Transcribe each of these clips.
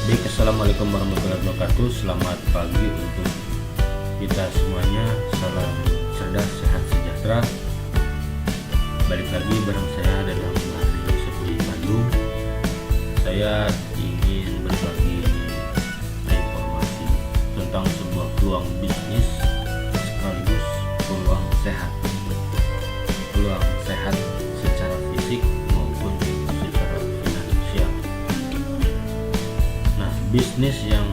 Baik, assalamualaikum warahmatullahi wabarakatuh. Selamat pagi untuk kita semuanya. Salam cerdas, sehat, sejahtera. Balik lagi bareng saya Dadang Mahdi Yusuf di Bandung. Saya ingin berbagi informasi tentang sebuah peluang bisnis sekaligus peluang sehat. Peluang sehat secara fisik maupun secara finansial. Nah, bisnis yang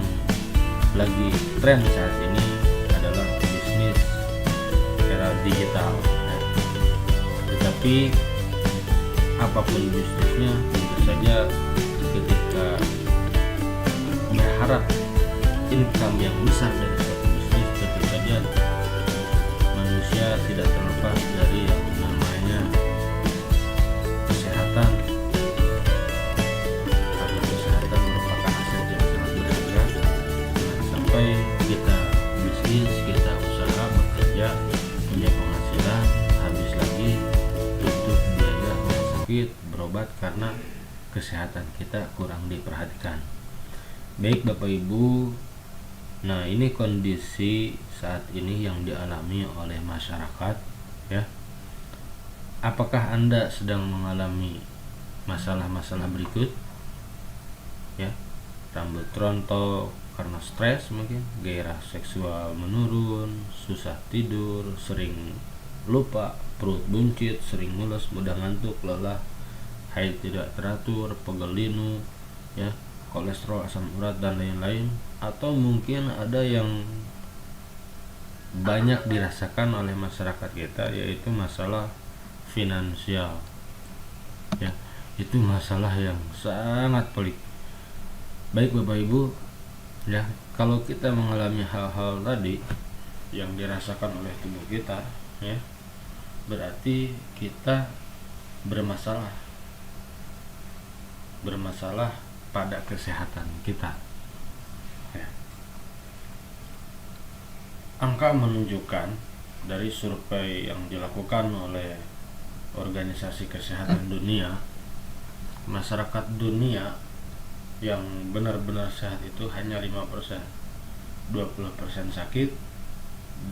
lagi tren saat ini adalah bisnis era digital, ya. Tetapi apapun bisnisnya, tentu saja ketika berharap income yang besar dari suatu bisnis, tentu saja manusia tidak terlepas dari yang namanya kesehatan, karena kesehatan merupakan aset yang sangat berharga. Sampai kita bisnis, kita usaha, bekerja, punya penghasilan, habis lagi untuk biaya rumah sakit, berobat karena kesehatan kita kurang diperhatikan. Baik Bapak Ibu, nah ini kondisi saat ini yang dialami oleh masyarakat, ya. Apakah Anda sedang mengalami masalah-masalah berikut? Ya, rambut rontok karena stres mungkin, gairah seksual menurun, susah tidur, sering lupa, perut buncit, sering mules, mudah ngantuk, lelah, haid tidak teratur, pegel linu, ya, kolesterol, asam urat dan lain-lain. Atau mungkin ada yang banyak dirasakan oleh masyarakat kita, yaitu masalah finansial, ya. Itu masalah yang sangat pelik. Baik Bapak Ibu, ya, kalau kita mengalami hal-hal tadi yang dirasakan oleh tubuh kita, ya, berarti kita bermasalah pada kesehatan kita, ya. Angka menunjukkan dari survei yang dilakukan oleh Organisasi Kesehatan Dunia, masyarakat dunia yang benar-benar sehat itu hanya 5%, 20% sakit,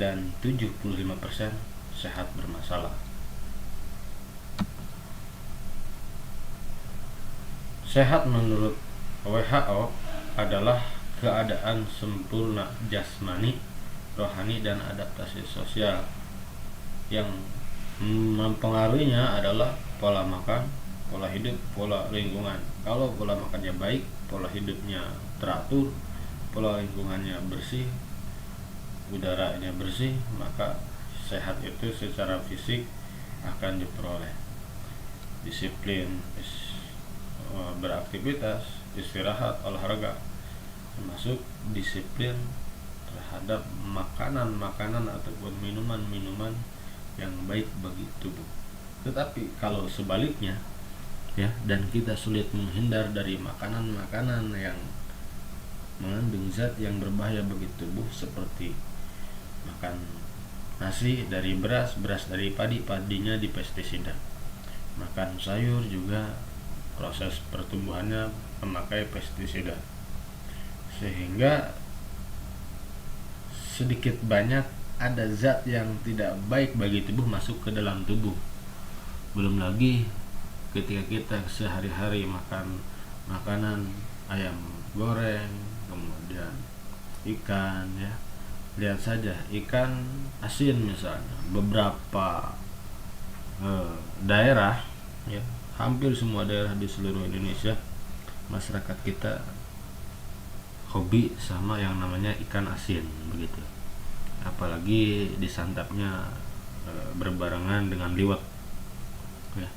dan 75% sehat bermasalah. Sehat menurut WHO adalah keadaan sempurna jasmani, rohani, dan adaptasi sosial. Yang mempengaruhinya adalah pola makan, pola hidup, pola lingkungan. Kalau pola makannya baik, pola hidupnya teratur, pola lingkungannya bersih, udaranya bersih, maka sehat itu secara fisik akan diperoleh. Disiplin beraktivitas, istirahat, olahraga, termasuk disiplin terhadap makanan-makanan ataupun minuman-minuman yang baik bagi tubuh. Tetapi kalau sebaliknya, ya, dan kita sulit menghindar dari makanan-makanan yang mengandung zat yang berbahaya bagi tubuh, seperti makan nasi dari beras, beras dari padi, padinya di pestisida, makan sayur juga proses pertumbuhannya memakai pestisida, sehingga sedikit banyak ada zat yang tidak baik bagi tubuh masuk ke dalam tubuh. Belum lagi ketika kita sehari-hari makan makanan ayam goreng, kemudian ikan, ya. Lihat saja ikan asin misalnya, beberapa daerah, ya, hampir semua daerah di seluruh Indonesia, masyarakat kita hobi sama yang namanya ikan asin, begitu. Apalagi disantapnya berbarengan dengan liwet, ya.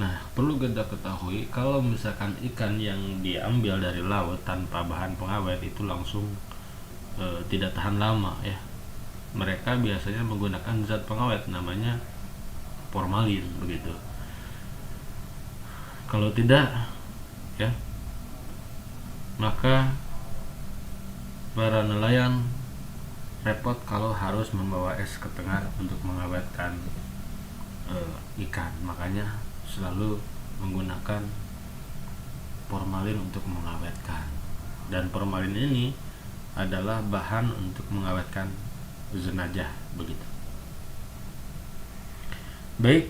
Nah, perlu kita ketahui kalau misalkan ikan yang diambil dari laut tanpa bahan pengawet itu langsung tidak tahan lama, ya. Mereka biasanya menggunakan zat pengawet namanya formalin, begitu. Kalau tidak, ya, maka para nelayan repot kalau harus membawa es ke tengah untuk mengawetkan ikan. Makanya selalu menggunakan formalin untuk mengawetkan. dan formalin ini adalah bahan untuk mengawetkan jenazah begitu. Baik,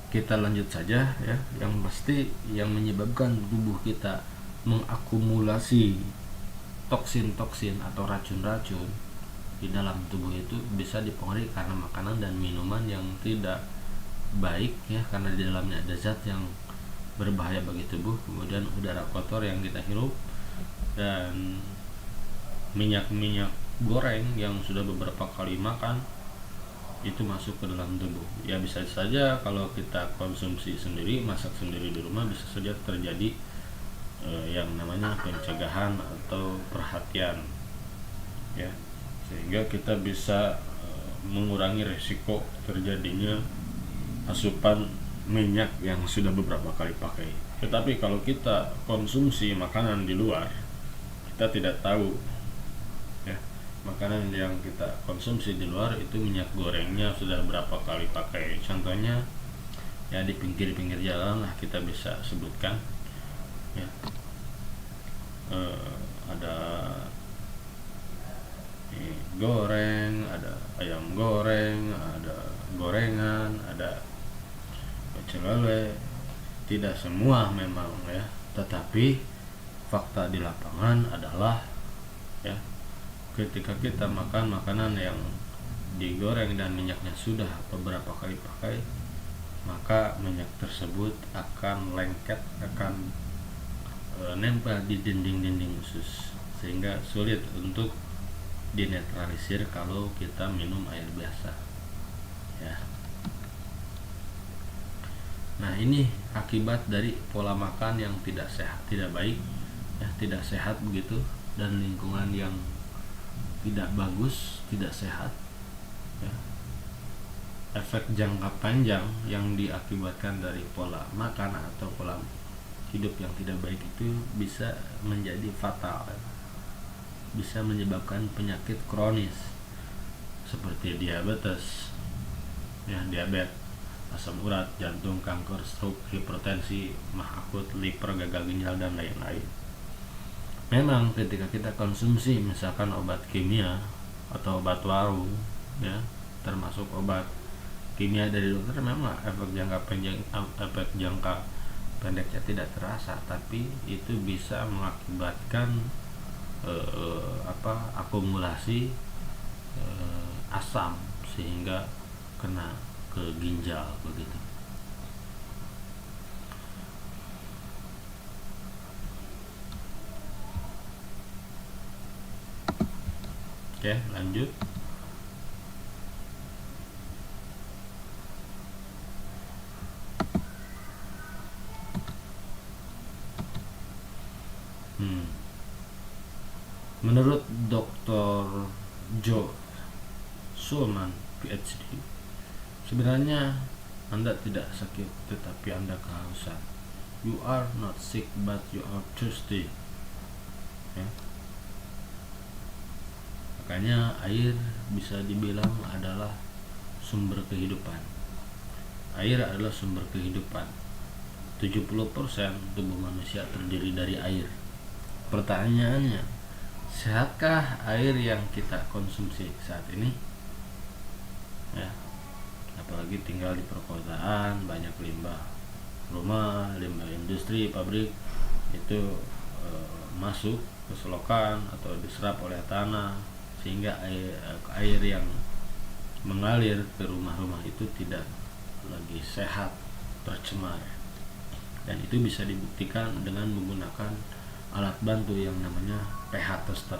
kita lanjut saja ya. Yang pasti yang menyebabkan tubuh kita mengakumulasi toksin-toksin atau racun-racun di dalam tubuh itu bisa dipengaruhi karena makanan dan minuman yang tidak baik ya, karena di dalamnya ada zat yang berbahaya bagi tubuh, kemudian udara kotor yang kita hirup, dan minyak-minyak goreng yang sudah beberapa kali makan itu masuk ke dalam tubuh. Ya bisa saja kalau kita konsumsi sendiri, masak sendiri di rumah, bisa saja terjadi yang namanya pencegahan atau perhatian ya, sehingga kita bisa mengurangi resiko terjadinya asupan minyak yang sudah beberapa kali pakai. Tetapi kalau kita konsumsi makanan di luar, kita tidak tahu ya, makanan yang kita konsumsi di luar itu minyak gorengnya sudah berapa kali pakai. Contohnya ya di pinggir-pinggir jalan lah kita bisa sebutkan ya, ada goreng, ada ayam goreng, ada gorengan, ada pecel lele. Tidak semua memang ya, tetapi fakta di lapangan adalah ya, ketika kita makan makanan yang digoreng dan minyaknya sudah beberapa kali pakai, maka minyak tersebut akan lengket, akan nempel di dinding-dinding usus, sehingga sulit untuk dinetralisir kalau kita minum air biasa ya. Nah, ini akibat dari pola makan yang tidak sehat, tidak baik ya, tidak sehat begitu, dan lingkungan yang tidak bagus, tidak sehat ya. Efek jangka panjang yang diakibatkan dari pola makan atau pola hidup yang tidak baik itu bisa menjadi fatal, bisa menyebabkan penyakit kronis seperti diabetes ya, diabetes, asam urat, jantung, kanker, stroke, hipertensi, mah akut, liver, gagal ginjal, dan lain-lain. Memang ketika kita konsumsi misalkan obat kimia atau obat warung ya, termasuk obat kimia dari dokter, memang efek jangka pendeknya tidak terasa, tapi itu bisa mengakibatkan akumulasi asam sehingga kena ke ginjal begitu. Oke, lanjut. Menurut Dr. Joe Sulman, PhD, sebenarnya Anda tidak sakit, tetapi Anda kehausan. You are not sick, but you are thirsty. Ya. Makanya air bisa dibilang adalah sumber kehidupan. Air adalah sumber kehidupan. 70% tubuh manusia terdiri dari air. Pertanyaannya, sehatkah air yang kita konsumsi saat ini? Ya, apalagi tinggal di perkotaan, banyak limbah rumah, limbah industri, pabrik itu masuk ke selokan atau diserap oleh tanah, sehingga air yang mengalir ke rumah-rumah itu tidak lagi sehat, tercemar. Dan itu bisa dibuktikan dengan menggunakan alat bantu yang namanya pH tester.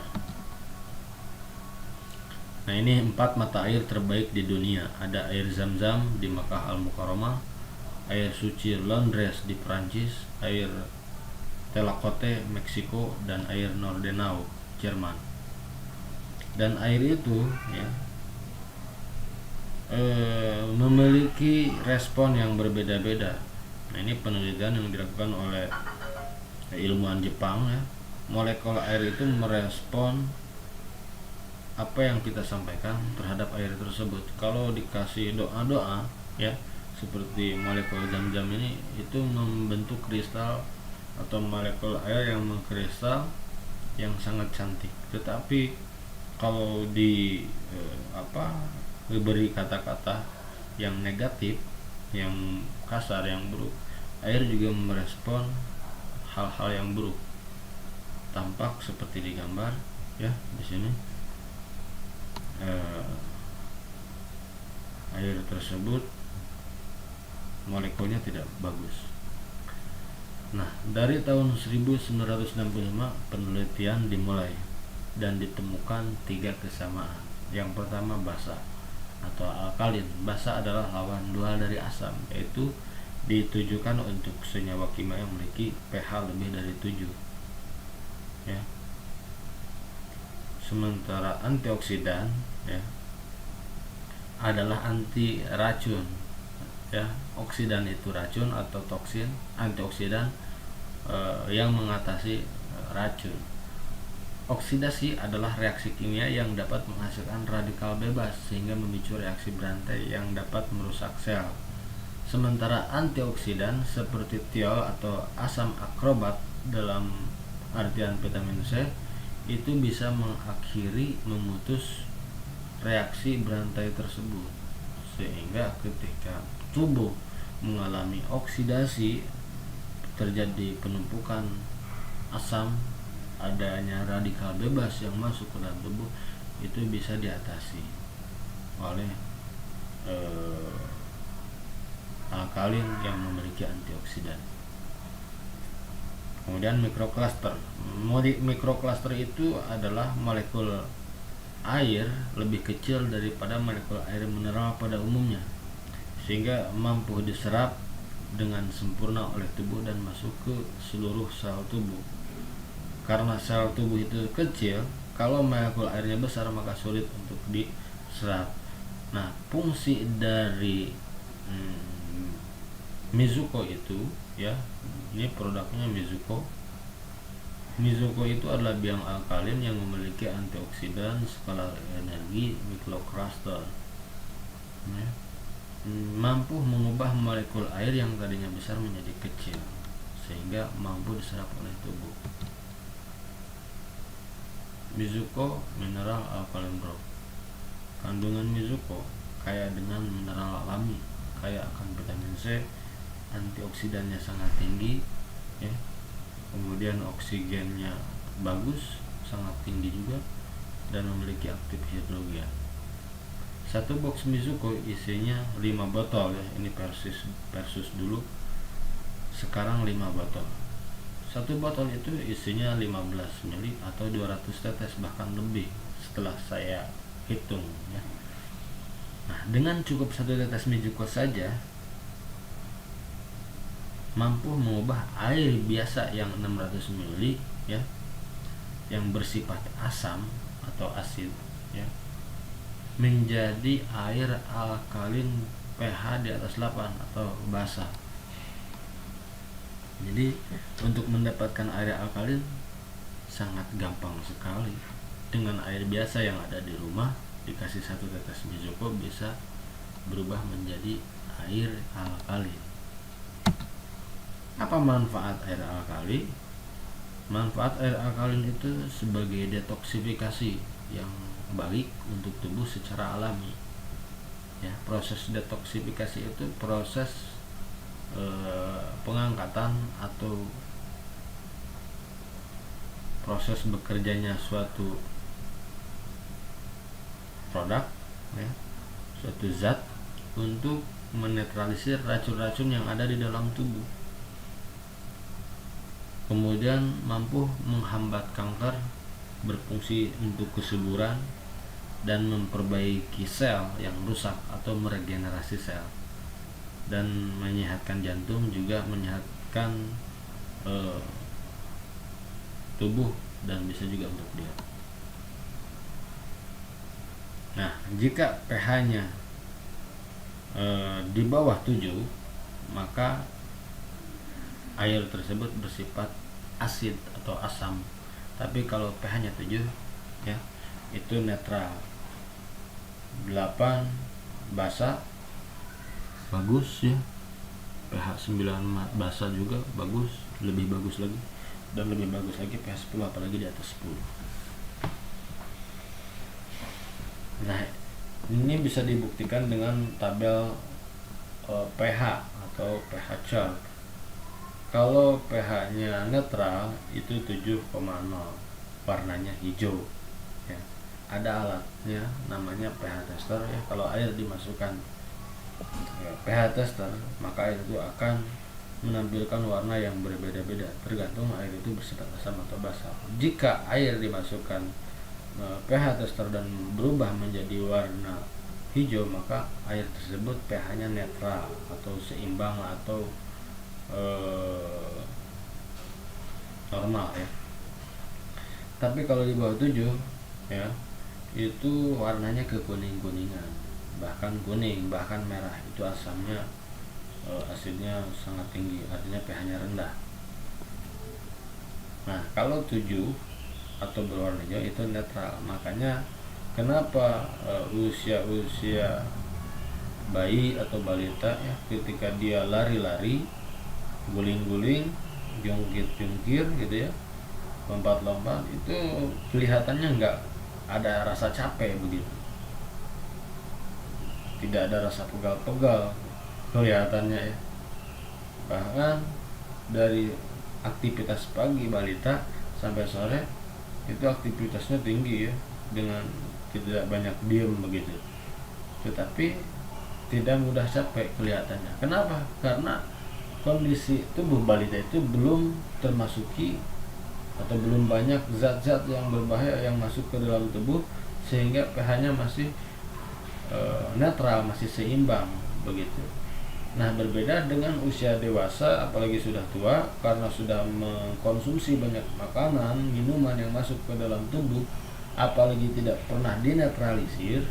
Nah, ini 4 mata air terbaik di dunia. Ada air Zam-Zam di Makkah Al-Mukarramah, air suci Londres di Prancis, air Telakote Meksiko, dan air Nordenau Jerman. Dan air itu ya memiliki respon yang berbeda-beda. Nah, ini penelitian yang dilakukan oleh ilmuwan Jepang ya. Molekul air itu merespon apa yang kita sampaikan terhadap air tersebut. Kalau dikasih doa-doa ya, seperti molekul Zam-Zam ini, itu membentuk kristal atau molekul air yang mengkristal yang sangat cantik. Tetapi kalau diberi kata-kata yang negatif, yang kasar, yang buruk, air juga merespon hal-hal yang buruk. Tampak seperti di gambar ya di sini. Air tersebut molekulnya tidak bagus. Nah, dari tahun 1965 penelitian dimulai dan ditemukan 3 kesamaan. Yang pertama, basa atau alkalin. Basa adalah lawan dual dari asam, yaitu ditujukan untuk senyawa kimia yang memiliki pH lebih dari 7 ya. Sementara antioksidan ya adalah anti racun ya. Oksidan itu racun atau toksin, antioksidan yang mengatasi racun. Oksidasi adalah reaksi kimia yang dapat menghasilkan radikal bebas sehingga memicu reaksi berantai yang dapat merusak sel. Sementara antioksidan seperti tiol atau asam akrobat dalam artian vitamin C itu bisa mengakhiri, memutus reaksi berantai tersebut, sehingga ketika tubuh mengalami oksidasi terjadi penumpukan asam, adanya radikal bebas yang masuk ke dalam tubuh, itu bisa diatasi oleh alkalin yang memiliki antioksidan. Kemudian mikrokluster. Mikrokluster itu adalah molekul air lebih kecil daripada molekul air mineral pada umumnya, sehingga mampu diserap dengan sempurna oleh tubuh dan masuk ke seluruh sel tubuh. Karena sel tubuh itu kecil, kalau molekul airnya besar maka sulit untuk diserap. Nah, fungsi dari Mizuko itu ya, ini produknya Mizuko. Mizuko itu adalah biang alkalin yang memiliki antioksidan skala energi mikrokluster ya. Mampu mengubah molekul air yang tadinya besar menjadi kecil sehingga mampu diserap oleh tubuh. Mizuko mineral alkaline group. Kandungan Mizuko kaya dengan mineral alami, kaya akan vitamin C, antioksidannya sangat tinggi ya. Kemudian oksigennya bagus, sangat tinggi juga, dan memiliki aktif hidrogen. Satu box Mizuko isinya 5 botol ya. Ini versus dulu. Sekarang 5 botol. Satu botol itu isinya 15 ml atau 200 tetes, bahkan lebih setelah saya hitung ya. Nah, dengan cukup 1 tetes Mizuko saja mampu mengubah air biasa yang 600 ml ya, yang bersifat asam atau asid ya, menjadi air alkalin pH di atas 8 atau basa. Jadi untuk mendapatkan air alkalin sangat gampang sekali. Dengan air biasa yang ada di rumah dikasih 1 tetes Mizuko bisa berubah menjadi air alkalin. Apa manfaat air alkali? Manfaat air alkalin itu sebagai detoksifikasi yang baik untuk tubuh secara alami ya. Proses detoksifikasi itu proses pengangkatan atau proses bekerjanya suatu produk ya, suatu zat untuk menetralisir racun-racun yang ada di dalam tubuh. Kemudian mampu menghambat kanker, berfungsi untuk kesuburan, dan memperbaiki sel yang rusak atau meregenerasi sel, dan menyehatkan jantung, juga menyehatkan tubuh, dan bisa juga untuk diet. Nah, jika pH-nya di bawah 7, maka air tersebut bersifat asid atau asam. Tapi kalau pH-nya 7 ya, itu netral. 8 basa, bagus ya. pH 9 basa juga bagus, lebih bagus lagi. dan lebih bagus lagi pH 10, apalagi di atas 10. Nah, ini bisa dibuktikan dengan tabel pH atau pH chart. Kalau pH-nya netral itu 7,0, warnanya hijau ya. Ada alatnya namanya pH tester ya. Kalau air dimasukkan pH tester, maka air itu akan menampilkan warna yang berbeda-beda tergantung air itu bersifat asam atau basa. Jika air dimasukkan pH tester dan berubah menjadi warna hijau, maka air tersebut pH-nya netral atau seimbang atau normal ya. Tapi kalau di bawah 7 ya, itu warnanya kekuning-kuningan, bahkan kuning, bahkan merah. Itu asamnya asidnya sangat tinggi, artinya pH-nya rendah. Nah, kalau 7 atau berwarna hijau itu netral. Makanya kenapa usia bayi atau balita ya, ketika dia lari-lari, guling-guling, jungkir-jungkir gitu ya, lompat-lompat, itu kelihatannya nggak ada rasa capek begitu, tidak ada rasa pegal-pegal kelihatannya ya. Bahkan dari aktivitas pagi balita sampai sore itu aktivitasnya tinggi ya, dengan tidak banyak diem begitu, tetapi tidak mudah capek kelihatannya. Kenapa? Karena kondisi tubuh balita itu belum termasuki atau belum banyak zat-zat yang berbahaya yang masuk ke dalam tubuh, sehingga pH-nya masih netral, masih seimbang begitu. Nah, berbeda dengan usia dewasa, apalagi sudah tua, karena sudah mengkonsumsi banyak makanan, minuman yang masuk ke dalam tubuh, apalagi tidak pernah dinetralisir,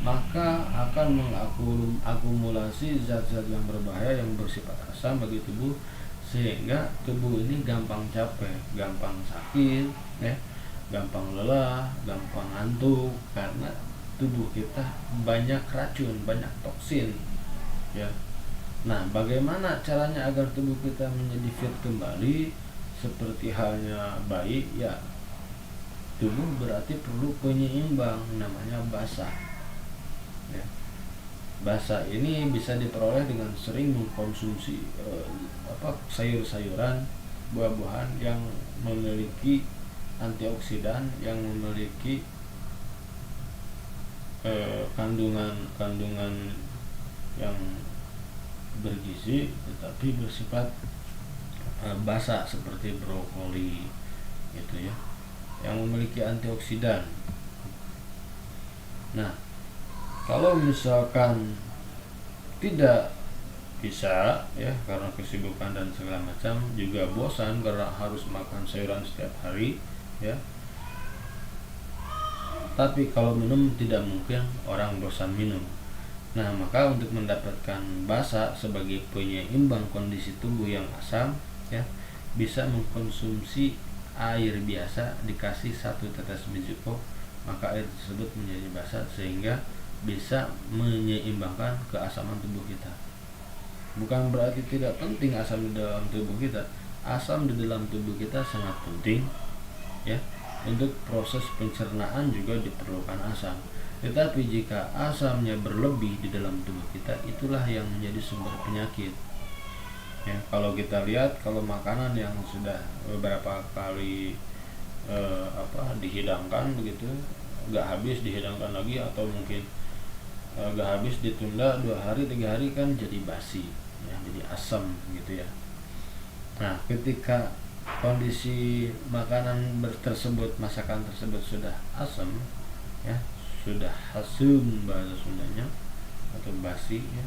maka akan mengakumulasi zat-zat yang berbahaya yang bersifat asam bagi tubuh, sehingga tubuh ini gampang capek, gampang sakit ya, gampang lelah, gampang ngantuk, karena tubuh kita banyak racun, banyak toksin ya. Nah, bagaimana caranya agar tubuh kita menjadi fit kembali seperti halnya bayi ya? Tubuh berarti perlu penyeimbang, namanya basa ya. Basa ini bisa diperoleh dengan sering mengkonsumsi sayur-sayuran, buah-buahan yang memiliki antioksidan, yang memiliki kandungan yang bergizi tetapi bersifat basa, seperti brokoli gitu ya, yang memiliki antioksidan. Nah, kalau misalkan tidak bisa ya, karena kesibukan dan segala macam, juga bosan karena harus makan sayuran setiap hari ya, tapi kalau minum tidak mungkin orang bosan minum. Nah, maka untuk mendapatkan basa sebagai penyeimbang kondisi tubuh yang asam ya, bisa mengkonsumsi air biasa dikasih 1 tetes biji kok, maka air tersebut menjadi basa sehingga bisa menyeimbangkan keasaman tubuh kita. Bukan berarti tidak penting asam di dalam tubuh kita. Asam di dalam tubuh kita sangat penting ya. Untuk proses pencernaan juga diperlukan asam. Tetapi jika asamnya berlebih di dalam tubuh kita, itulah yang menjadi sumber penyakit. Ya, kalau kita lihat, kalau makanan yang sudah beberapa kali dihidangkan begitu, nggak habis dihidangkan lagi, atau mungkin nggak habis ditunda 2 hari 3 hari, kan jadi basi ya, jadi asam gitu ya. Nah, ketika kondisi makanan tersebut, masakan tersebut sudah asam ya, sudah hasum bahasa Sundanya, atau basi ya,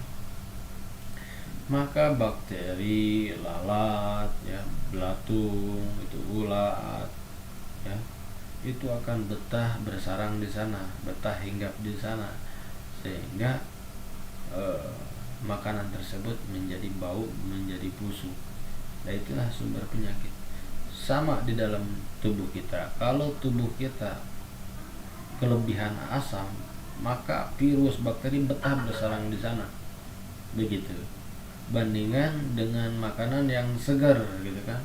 maka bakteri, lalat ya, belatung, itu ulat ya, itu akan betah bersarang di sana, betah hinggap di sana, sehingga makanan tersebut menjadi bau, menjadi busuk. Nah, itulah sumber penyakit. Sama di dalam tubuh kita. Kalau tubuh kita kelebihan asam, maka virus, bakteri betah bersarang di sana. Begitu. Bandingkan dengan makanan yang segar gitu kan.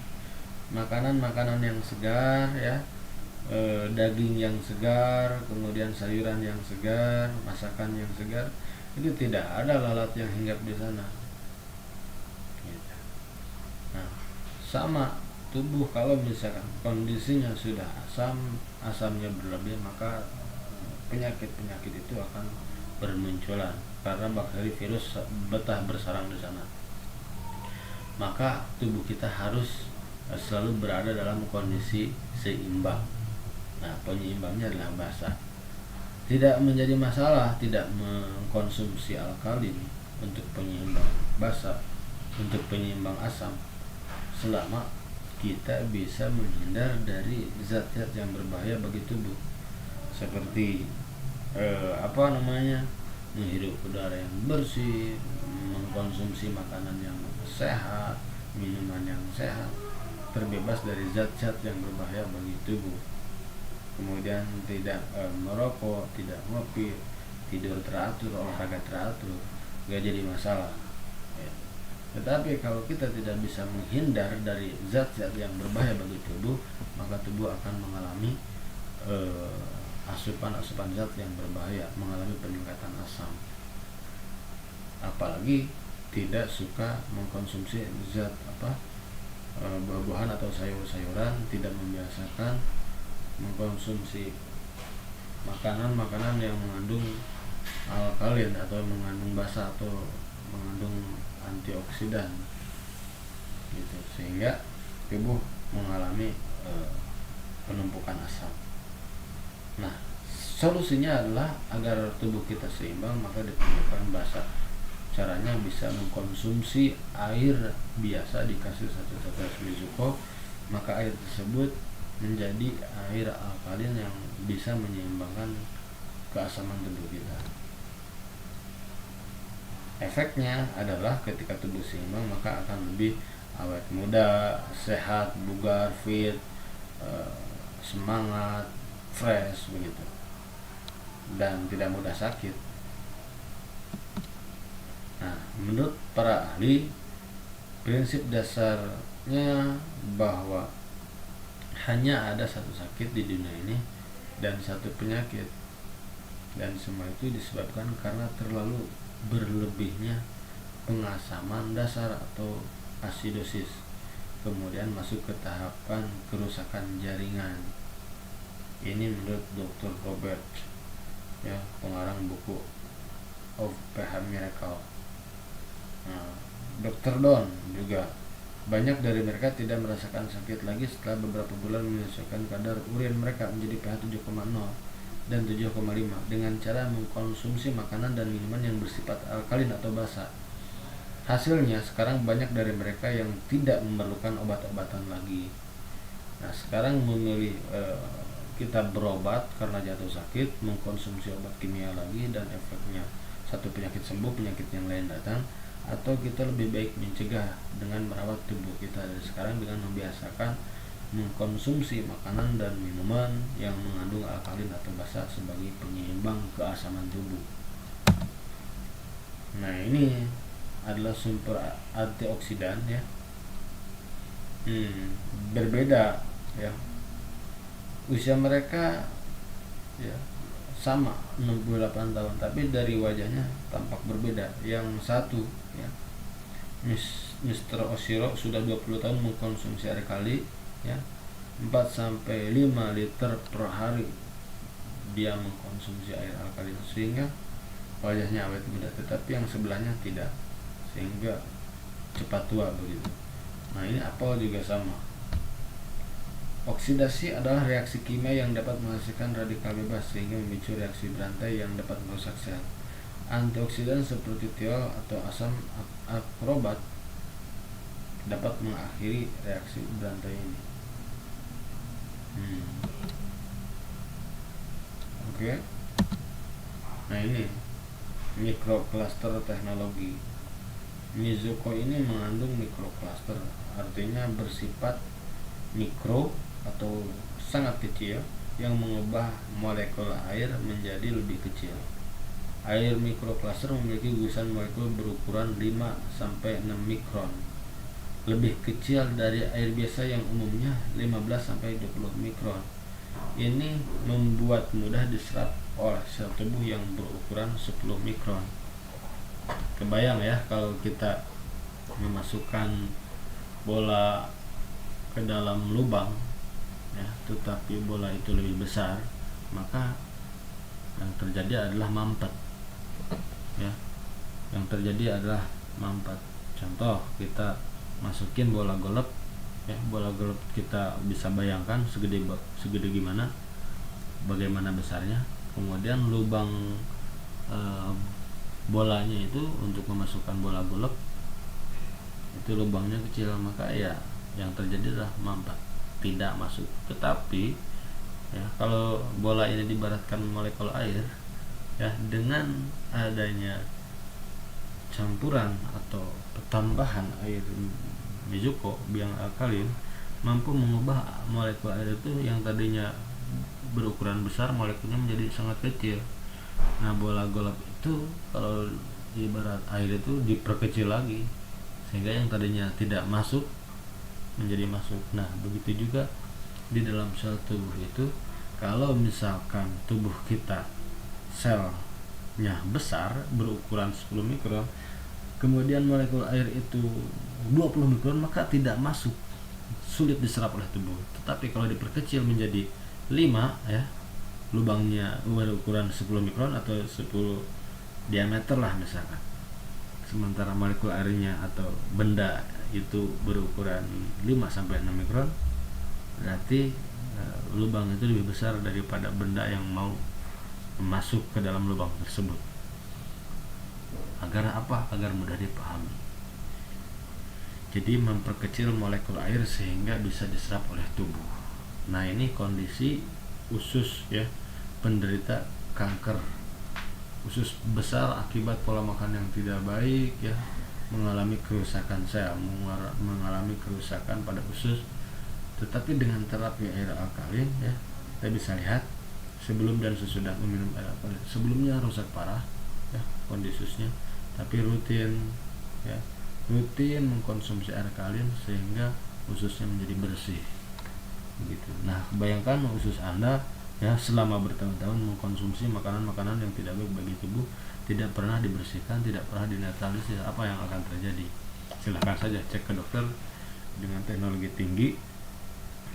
makanan-makanan yang segar ya, daging yang segar, kemudian sayuran yang segar, masakan yang segar, itu tidak ada lalat yang hinggap di sana. Gitu. Nah, sama tubuh kalau misalkan kondisinya sudah asamnya berlebih, maka penyakit-penyakit itu akan bermunculan karena bakteri virus betah bersarang di sana. Maka tubuh kita harus selalu berada dalam kondisi seimbang. Nah, penyeimbangnya adalah basa. Tidak menjadi masalah tidak mengkonsumsi alkalin untuk penyeimbang basa, untuk penyeimbang asam, selama kita bisa menghindar dari zat-zat yang berbahaya bagi tubuh, seperti menghirup udara yang bersih, mengkonsumsi makanan yang sehat, minuman yang sehat, terbebas dari zat-zat yang berbahaya bagi tubuh. Kemudian tidak merokok, tidak ngopi, tidur teratur, olahraga teratur, gak jadi masalah ya. Tetapi kalau kita tidak bisa menghindar dari zat-zat yang berbahaya bagi tubuh, maka tubuh akan mengalami asupan-asupan zat yang berbahaya, mengalami peningkatan asam. Apalagi tidak suka mengkonsumsi zat buah-buahan atau sayur-sayuran, tidak membiasakan mengkonsumsi makanan-makanan yang mengandung alkalin atau mengandung basa atau mengandung antioksidan gitu, sehingga tubuh mengalami penumpukan asam. Nah, solusinya adalah agar tubuh kita seimbang, maka diperlukan basa. Caranya bisa mengkonsumsi air biasa dikasih 1 tetes Mizuko, maka air tersebut menjadi air alkalin yang bisa menyeimbangkan keasaman tubuh kita. Efeknya adalah ketika tubuh seimbang, maka akan lebih awet muda, sehat, bugar, fit, semangat, fresh begitu, dan tidak mudah sakit. Nah, menurut para ahli, prinsip dasarnya bahwa hanya ada satu sakit di dunia ini dan satu penyakit, dan semua itu disebabkan karena terlalu berlebihnya pengasaman dasar atau asidosis, kemudian masuk ke tahapan kerusakan jaringan. Ini menurut Dr. Robert ya, pengarang buku Of pH Miracle. Nah, Dr. Don juga, banyak dari mereka tidak merasakan sakit lagi setelah beberapa bulan menyesuaikan kadar urin mereka menjadi pH 7,0 dan 7,5 dengan cara mengkonsumsi makanan dan minuman yang bersifat alkalin atau basa. Hasilnya sekarang banyak dari mereka yang tidak memerlukan obat-obatan lagi. Nah, sekarang memilih kita berobat karena jatuh sakit, mengkonsumsi obat kimia lagi, dan efeknya satu penyakit sembuh, penyakit yang lain datang, atau kita lebih baik mencegah dengan merawat tubuh kita dari sekarang dengan membiasakan mengkonsumsi makanan dan minuman yang mengandung alkalin atau basa sebagai penyeimbang keasaman tubuh. Nah, ini adalah sumber antioksidan ya. Berbeda ya. Usia mereka ya sama 68 tahun, tapi dari wajahnya tampak berbeda. Yang satu ya, Mr. Oshiro sudah 20 tahun mengkonsumsi air kali ya, 4-5 liter per hari dia mengkonsumsi air alkalin, sehingga wajahnya awet muda. Tetapi yang sebelahnya tidak, sehingga cepat tua begitu. Nah, ini apel juga sama. Oksidasi adalah reaksi kimia yang dapat menghasilkan radikal bebas sehingga memicu reaksi berantai yang dapat merusak sel. Antioksidan seperti tiol atau asam akrobat dapat mengakhiri reaksi berantai ini. Oke. Nah, ini mikrokluster teknologi. Mizuko ini mengandung mikrokluster, artinya bersifat mikro atau sangat kecil yang mengubah molekul air menjadi lebih kecil. Air mikrokluster memiliki gugusan molekul berukuran 5-6 mikron lebih kecil dari air biasa yang umumnya 15-20 mikron. Ini membuat mudah diserap oleh sel tubuh yang berukuran 10 mikron. Kebayang ya kalau kita memasukkan bola ke dalam lubang ya, tetapi bola itu lebih besar, maka yang terjadi adalah mampet ya. Yang terjadi adalah mampet. Contoh, kita masukin bola golf ya, bola golf kita bisa bayangkan segede gimana, bagaimana besarnya. Kemudian lubang bolanya itu untuk memasukkan bola golf itu lubangnya kecil, maka ya yang terjadi adalah mampet, tidak masuk. Tetapi ya, kalau bola ini diibaratkan molekul air ya, dengan adanya campuran atau tambahan air Mizuko yang alkalin, mampu mengubah molekul air itu yang tadinya berukuran besar, molekulnya menjadi sangat kecil. Nah, bola golf itu kalau ibarat air itu diperkecil lagi, sehingga yang tadinya tidak masuk menjadi masuk. Nah, begitu juga di dalam sel tubuh itu, kalau misalkan tubuh kita selnya besar berukuran 10 mikron, kemudian molekul air itu 20 mikron, maka tidak masuk, sulit diserap oleh tubuh. Tetapi kalau diperkecil menjadi 5 ya, lubangnya berukuran 10 mikron atau 10 diameter lah misalkan, sementara molekul airnya atau benda itu berukuran 5-6 mikron, berarti lubang itu lebih besar daripada benda yang mau masuk ke dalam lubang tersebut. Agar apa? Agar mudah dipahami. Jadi memperkecil molekul air sehingga bisa diserap oleh tubuh. Nah, ini kondisi usus ya, penderita kanker usus besar akibat pola makan yang tidak baik ya, mengalami kerusakan sel, mengalami kerusakan pada usus. Tetapi dengan terapi air alkalin ya, kita bisa lihat sebelum dan sesudah meminum air alkalin. Sebelumnya rusak parah ya kondisi ususnya, tapi rutin mengkonsumsi air alkalin sehingga ususnya menjadi bersih begitu. Nah, bayangkan usus Anda ya selama bertahun-tahun mengkonsumsi makanan-makanan yang tidak baik bagi tubuh, tidak pernah dibersihkan, tidak pernah dinetralisir, apa yang akan terjadi? Silahkan saja cek ke dokter dengan teknologi tinggi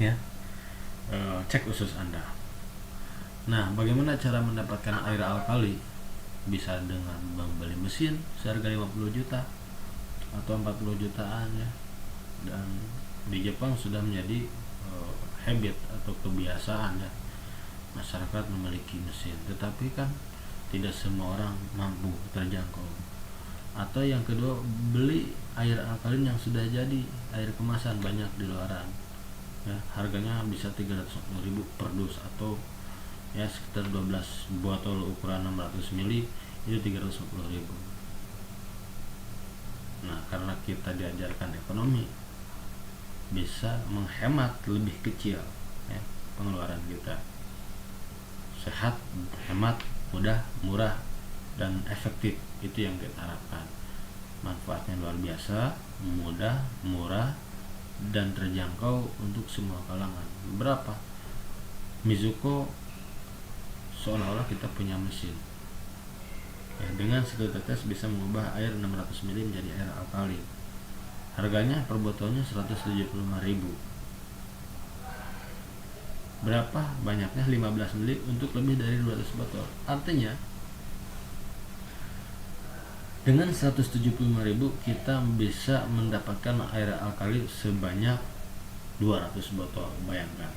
ya, cek usus Anda. Nah, bagaimana cara mendapatkan air alkali? Bisa dengan membeli mesin seharga 50 juta atau 40 jutaan ya, dan di Jepang sudah menjadi habit atau kebiasaan ya, masyarakat memiliki mesin. Tetapi kan tidak semua orang mampu terjangkau. Atau yang kedua, beli air alkalin yang sudah jadi, air kemasan, banyak di luaran ya, harganya bisa 350.000 per dus, atau ya sekitar 12 botol ukuran 600 ml itu 350.000. Nah, karena kita diajarkan ekonomi, bisa menghemat lebih kecil ya, pengeluaran kita. Sehat, hemat, mudah, murah, dan efektif, itu yang kita harapkan. Manfaatnya luar biasa, mudah, murah, dan terjangkau untuk semua kalangan. Berapa? Mizuko seolah-olah kita punya mesin ya, dengan satu tetes bisa mengubah air 600 ml menjadi air alkali. Harganya per botolnya 175.000. Berapa banyaknya? 15 ml untuk lebih dari 200 botol. Artinya dengan 175.000 kita bisa mendapatkan air alkali sebanyak 200 botol. Bayangkan,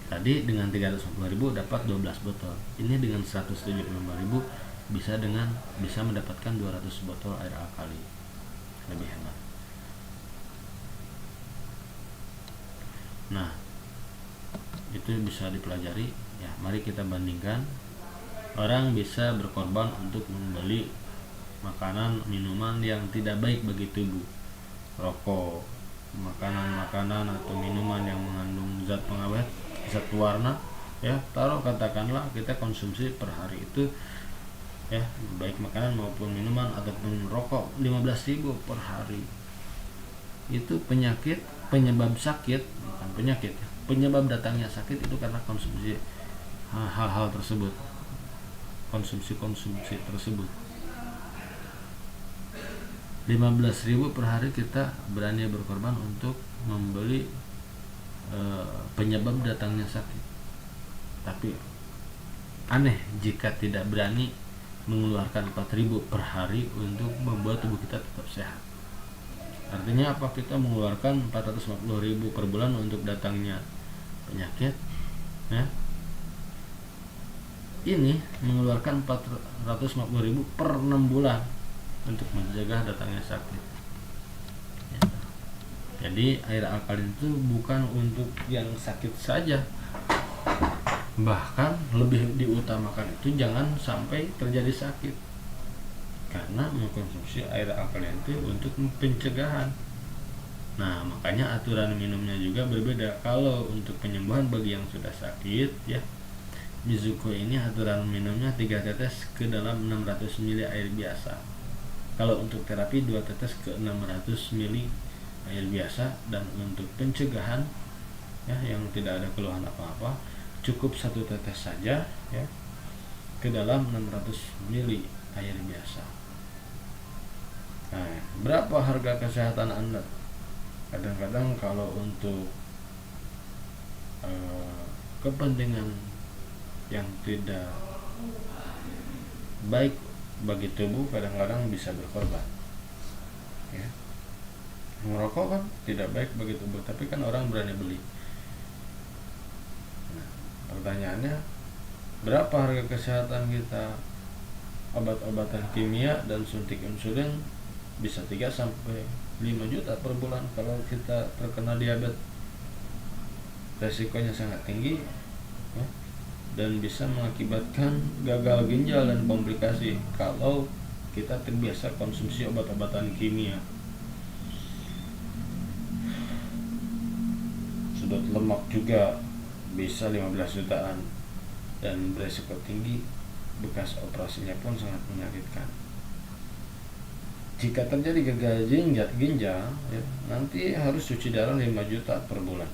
tadi dengan 350.000 dapat 12 botol. Ini dengan 175.000 bisa mendapatkan 200 botol air alkali. Lebih hemat. Nah, itu bisa dipelajari ya. Mari kita bandingkan. Orang bisa berkorban untuk membeli makanan, minuman yang tidak baik bagi tubuh, rokok, makanan atau minuman yang mengandung zat pengawet, zat warna ya, taruh katakanlah kita konsumsi per hari itu ya, baik makanan maupun minuman ataupun rokok 15.000 per hari. itu penyebab sakit, bukan penyakit, penyebab datangnya sakit itu karena konsumsi hal-hal tersebut, konsumsi tersebut. 15.000 per hari kita berani berkorban untuk membeli penyebab datangnya sakit. Tapi aneh jika tidak berani mengeluarkan 4.000 per hari untuk membuat tubuh kita tetap sehat. Artinya apa? Kita mengeluarkan 450.000 per bulan untuk datangnya penyakit, ya. Ini mengeluarkan 450.000 per 6 bulan untuk mencegah datangnya sakit. Ya. Jadi air alkalin itu bukan untuk yang sakit saja, bahkan lebih diutamakan itu jangan sampai terjadi sakit, karena mengkonsumsi air alkalin itu untuk pencegahan. Nah, makanya aturan minumnya juga berbeda. Kalau untuk penyembuhan bagi yang sudah sakit, ya, Mizuko ini aturan minumnya 3 tetes ke dalam 600 ml air biasa. Kalau untuk terapi 2 tetes ke 600 ml air biasa, dan untuk pencegahan, ya, yang tidak ada keluhan apa-apa, cukup 1 tetes saja, ya, ke dalam 600 ml air biasa. Nah, berapa harga kesehatan Anda? Kadang-kadang kalau untuk kepentingan yang tidak baik bagi tubuh, kadang-kadang bisa berkorban, ya. Merokok kan tidak baik bagi tubuh, tapi kan orang berani beli. Nah, pertanyaannya, berapa harga kesehatan kita? Obat-obatan kimia dan suntik insulin bisa 3-5 juta per bulan. Kalau kita terkena diabetes, resikonya sangat tinggi, ya, dan bisa mengakibatkan gagal ginjal dan komplikasi kalau kita terbiasa konsumsi obat-obatan kimia. Sudut lemak juga bisa 15 jutaan dan beresiko tinggi, bekas operasinya pun sangat menyakitkan. Jika terjadi gagal ginjal, ya, nanti harus cuci darah 5 juta per bulan,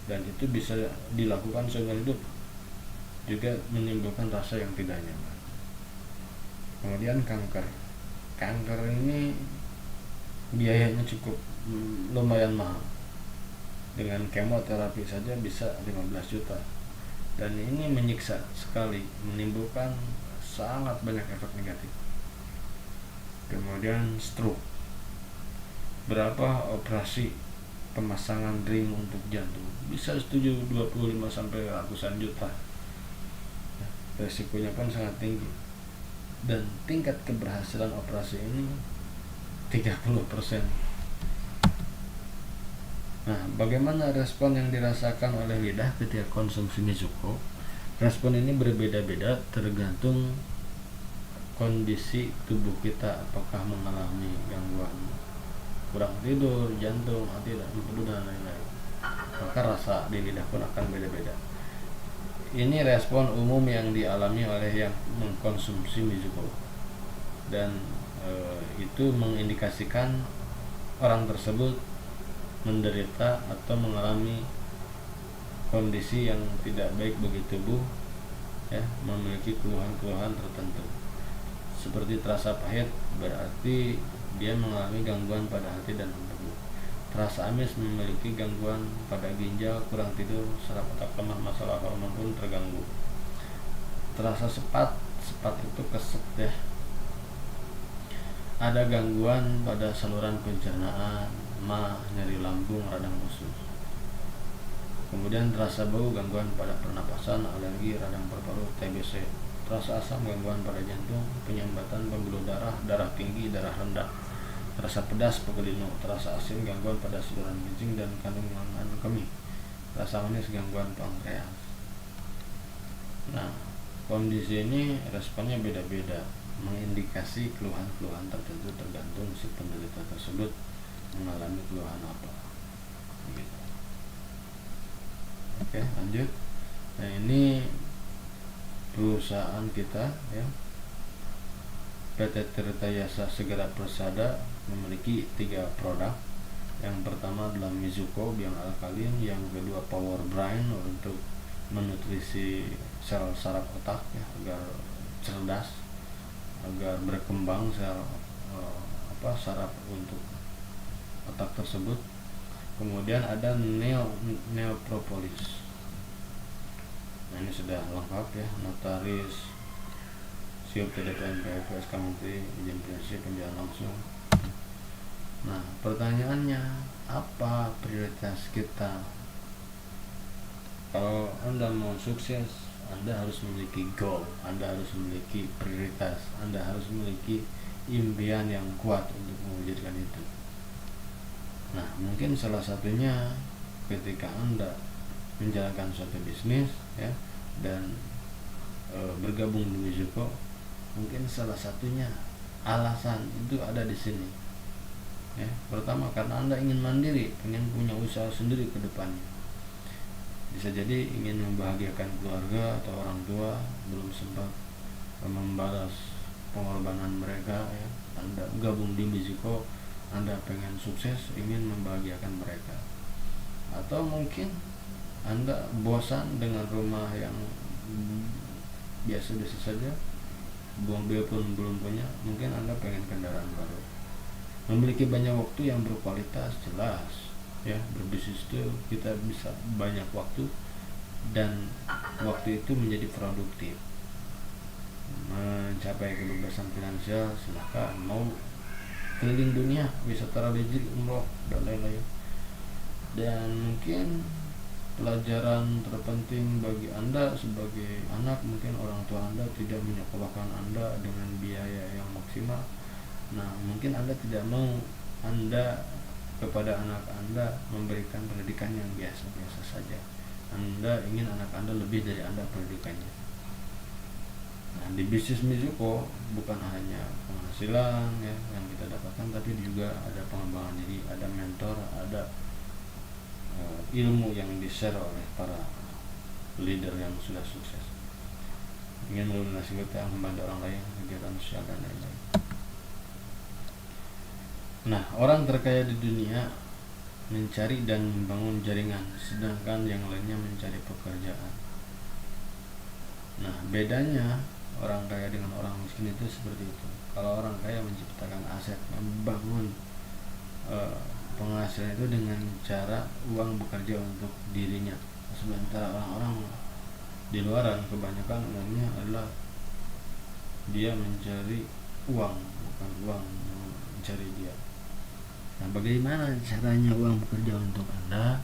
dan itu bisa dilakukan seumur hidup, juga menimbulkan rasa yang tidak nyaman. Kemudian kanker ini biayanya cukup lumayan mahal. Dengan kemoterapi saja bisa 15 juta, dan ini menyiksa sekali, menimbulkan sangat banyak efek negatif. Kemudian stroke, berapa operasi pemasangan ring untuk jantung bisa 25 sampai ratusan juta. Resikonya pun sangat tinggi, dan tingkat keberhasilan operasi ini 30%. Nah, bagaimana respon yang dirasakan oleh lidah ketika konsumsi Mizuko? Respon ini berbeda-beda tergantung kondisi tubuh kita, apakah mengalami gangguan kurang tidur, jantung, tidak, empedu, dan lain-lain. Maka rasa di lidah pun akan beda-beda. Ini respon umum yang dialami oleh yang mengkonsumsi Mizuko, dan itu mengindikasikan orang tersebut menderita atau mengalami kondisi yang tidak baik bagi tubuh, ya, memiliki keluhan-keluhan tertentu. Seperti terasa pahit, berarti dia mengalami gangguan pada hati dan empedu. Terasa amis, memiliki gangguan pada ginjal, kurang tidur, saraf otak lemah, masalah hormon pun terganggu. Terasa sepat itu keset, ya, ada gangguan pada saluran pencernaan, nyeri lambung, radang usus. Kemudian terasa bau, gangguan pada pernapasan, alergi, radang paru-paru, TBC. Terasa asam, gangguan pada jantung, penyumbatan pembuluh darah, darah tinggi, darah rendah. Terasa pedas, pegelino. Terasa asin, gangguan pada saluran kencing dan kandungan kemih. Terasa manis, gangguan pankreas. Nah, kondisi ini responnya beda-beda, mengindikasi keluhan-keluhan tertentu tergantung si penderita tersebut mengalami keluhan apa, gitu. Oke, lanjut. Nah, ini perusahaan kita, ya, PT Tirta Yasa Segara Persada, memiliki 3 produk. Yang pertama adalah Mizuko, biang alkalin. Yang kedua Power Brain, untuk menutrisi sel saraf otak ya, agar cerdas, agar berkembang sel saraf untuk otak tersebut. Kemudian ada Neopropolis. Nah, ini sudah lengkap ya, notaris, siup TDP NPWP SK Menteri, izin prinsip, penjualan langsung. Nah, pertanyaannya, apa prioritas kita? Kalau Anda mau sukses, Anda harus memiliki goal, Anda harus memiliki prioritas, Anda harus memiliki impian yang kuat untuk mewujudkan itu. Nah, mungkin salah satunya ketika Anda menjalankan suatu bisnis ya, dan bergabung di Mizuko, mungkin salah satunya alasan itu ada di sini ya. Pertama, karena Anda ingin mandiri, ingin punya usaha sendiri ke depannya. Bisa jadi ingin membahagiakan keluarga atau orang tua, belum sempat membalas pengorbanan mereka ya. Anda gabung di Mizuko, Anda pengen sukses, ingin membahagiakan mereka. Atau mungkin Anda bosan dengan rumah yang biasa-biasa saja, mobil pun belum punya, mungkin Anda pengen kendaraan baru. Memiliki banyak waktu yang berkualitas, jelas ya, berbisnis itu kita bisa banyak waktu, dan waktu itu menjadi produktif. Mencapai kebebasan finansial, silahkan, mau keliling dunia, wisata religi, umroh, dan lain-lain. Dan mungkin pelajaran terpenting bagi Anda sebagai anak, mungkin orang tua Anda tidak menyekolahkan Anda dengan biaya yang maksimal. Nah, mungkin Anda tidak mau Anda kepada anak Anda memberikan pendidikan yang biasa-biasa saja. Anda ingin anak Anda lebih dari Anda pendidikannya. Nah, di bisnis Mizuko bukan hanya penghasilan ya yang kita dapatkan, tapi juga ada pengembangan diri, ada mentor, ada ilmu yang di-share oleh para leader yang sudah sukses. Ingin melunasi hutang, membantu orang lain, kegiatan sosial dan lain-lain. Nah, orang terkaya di dunia mencari dan membangun jaringan, sedangkan yang lainnya mencari pekerjaan. Nah, bedanya orang kaya dengan orang miskin itu seperti itu. Kalau orang kaya menciptakan aset, membangun penghasilan itu dengan cara uang bekerja untuk dirinya. Sementara orang-orang di luaran kebanyakan umumnya adalah dia mencari uang, bukan uang mencari dia. Nah, bagaimana caranya uang bekerja untuk Anda?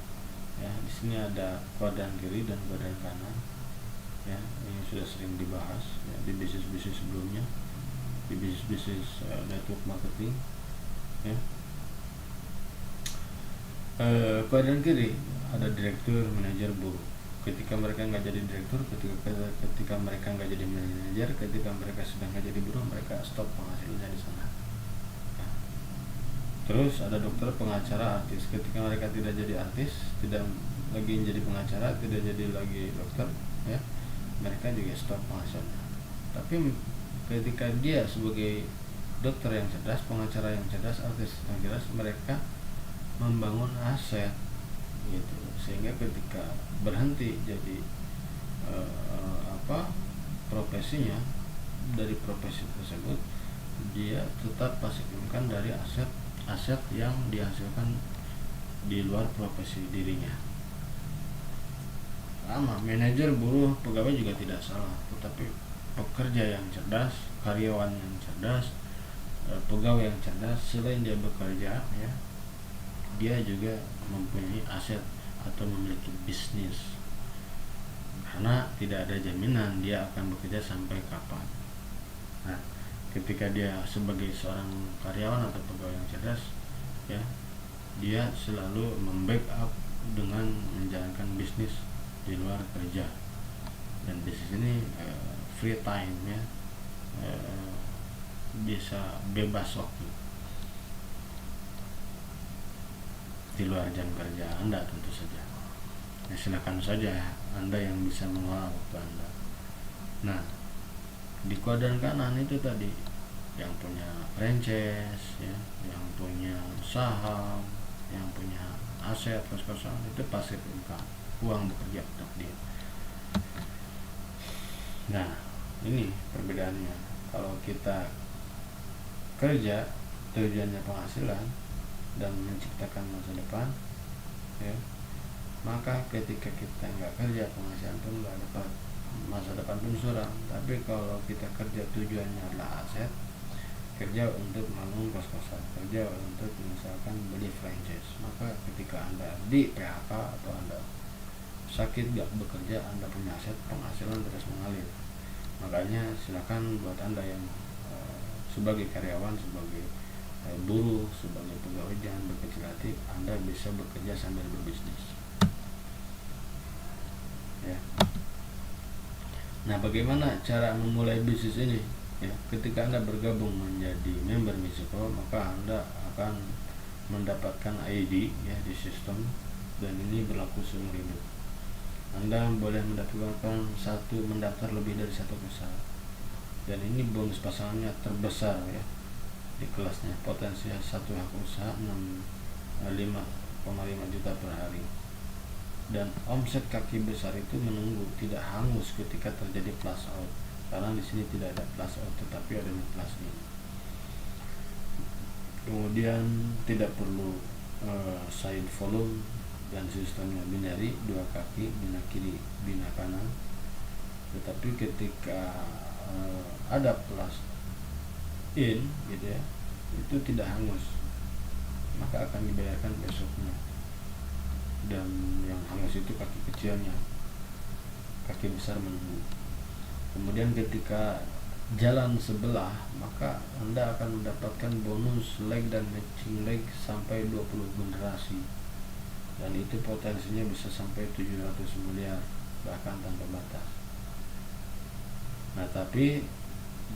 Ya, di sini ada kuadran kiri dan kuadran kanan. Ya, ini sudah sering dibahas ya, di bisnis-bisnis sebelumnya, di bisnis-bisnis network marketing. Ya. Kuadran kiri ada direktur, manajer, buruh. Ketika mereka nggak jadi direktur, ketika mereka nggak jadi manajer, ketika mereka sudah nggak jadi buruh, mereka stop penghasilannya di sana. Terus ada dokter, pengacara, artis. Ketika mereka tidak jadi artis, tidak lagi menjadi pengacara, tidak jadi lagi dokter, ya, mereka juga stop penghasilannya. Tapi ketika dia sebagai dokter yang cerdas, pengacara yang cerdas, artis yang cerdas, mereka membangun aset, gitu. Sehingga ketika berhenti jadi profesinya, dari profesi tersebut, dia tetap pasifkan dari aset yang dihasilkan di luar profesi dirinya. Sama, manajer, buruh, pegawai juga tidak salah, tetapi pekerja yang cerdas, karyawan yang cerdas, pegawai yang cerdas, selain dia bekerja, ya, dia juga mempunyai aset atau memiliki bisnis, karena tidak ada jaminan dia akan bekerja sampai kapan. Nah, ketika dia sebagai seorang karyawan atau pegawai yang cerdas, ya, dia selalu membackup dengan menjalankan bisnis di luar kerja, dan bisnis ini free time, ya, bisa bebas waktu di luar jam kerja Anda tentu saja. Ya, silakan saja Anda yang bisa mengelola waktu Anda. Nah, di kuadran kanan itu tadi yang punya franchise, ya, yang punya saham, yang punya aset kos-kosan itu pasif income, uang bekerja untuk dia. Nah, ini perbedaannya. Kalau kita kerja tujuannya penghasilan dan menciptakan masa depan, ya, maka ketika kita nggak kerja, penghasilan pun nggak dapat, masa depan pun suram. Tapi kalau kita kerja tujuannya adalah aset, kerja untuk membangun kos-kosan, kerja untuk misalkan beli franchise, maka ketika Anda di PHK atau Anda sakit gak bekerja, Anda punya aset, penghasilan terus mengalir. Makanya silakan buat Anda yang sebagai karyawan, sebagai buruh, sebagai pegawai, jangan berkecil hati. Anda bisa bekerja sambil berbisnis, ya. Nah, bagaimana cara memulai bisnis ini? Ya, ketika Anda bergabung menjadi member Misiko, maka Anda akan mendapatkan ID, ya, di sistem, dan ini berlaku seumur hidup. Anda boleh mendaftar lebih dari satu usaha, dan ini bonus pasangannya terbesar, ya, di kelasnya. Potensi satu hak usaha 5,5 juta per hari, dan omset kaki besar itu menunggu, tidak hangus ketika terjadi plus out, karena di sini tidak ada plus out tetapi ada plus in. Kemudian tidak perlu side volume, dan sistemnya binary, 2 kaki, bina kiri, bina kanan. Tetapi ketika ada plus in, gitu ya, itu tidak hangus, maka akan dibayarkan besoknya. Dan yang hangus itu kaki kecilnya, kaki besar menunggu. Kemudian ketika jalan sebelah, maka Anda akan mendapatkan bonus leg dan matching leg sampai 20 generasi, dan itu potensinya bisa sampai 700 miliar, bahkan tanpa batas. Nah, tapi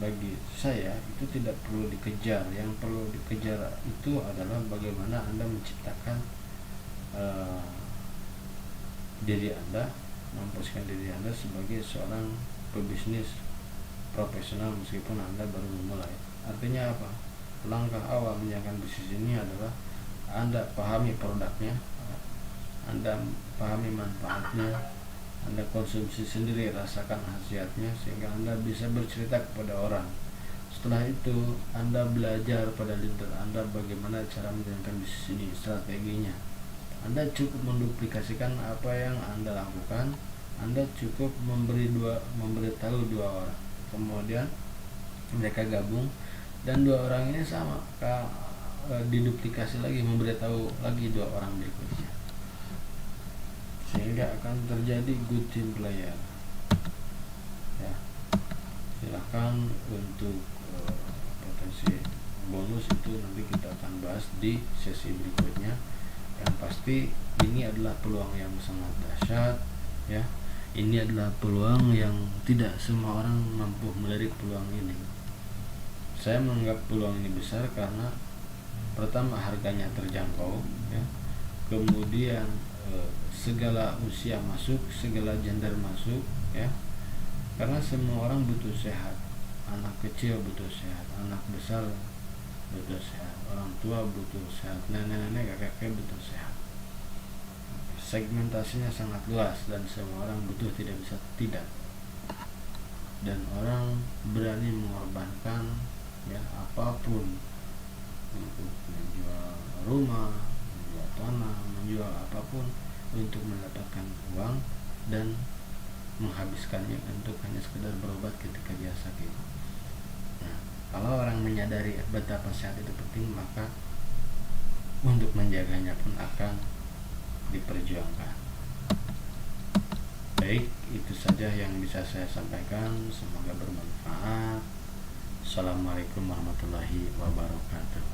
bagi saya itu tidak perlu dikejar. Yang perlu dikejar itu adalah bagaimana Anda menciptakan diri Anda, memposisikan diri Anda sebagai seorang pebisnis profesional meskipun Anda baru memulai. Artinya apa? Langkah awal menjalankan bisnis ini adalah Anda pahami produknya, Anda pahami manfaatnya, Anda konsumsi sendiri, rasakan khasiatnya, sehingga Anda bisa bercerita kepada orang. Setelah itu Anda belajar pada leader Anda bagaimana cara menjalankan bisnis ini, strateginya. Anda cukup menduplikasikan apa yang Anda lakukan. Anda cukup memberitahu 2 orang, kemudian mereka gabung, dan 2 orang ini sama diduplikasi lagi, memberitahu lagi 2 orang berikutnya, sehingga akan terjadi good team player, ya. Silahkan untuk potensi bonus itu nanti kita akan bahas di sesi berikutnya. Yang pasti ini adalah peluang yang sangat dahsyat, ya. Ini adalah peluang yang tidak semua orang mampu melirik peluang ini. Saya menganggap peluang ini besar karena pertama harganya terjangkau, ya. Kemudian segala usia masuk, segala gender masuk, ya. Karena semua orang butuh sehat. Anak kecil butuh sehat, anak besar butuh sehat, orang tua butuh sehat, nenek-nenek, kakek-kakek butuh sehat. Segmentasinya sangat luas dan semua orang butuh, tidak bisa tidak. Dan orang berani mengorbankan, ya, apapun untuk menjual rumah, menjual tanah, menjual apapun untuk mendapatkan uang dan menghabiskannya untuk hanya sekedar berobat ketika dia sakit. Nah, kalau orang menyadari betapa sehat itu penting, maka untuk menjaganya pun akan diperjuangkan. Baik, itu saja yang bisa saya sampaikan. Semoga bermanfaat. Assalamualaikum warahmatullahi wabarakatuh.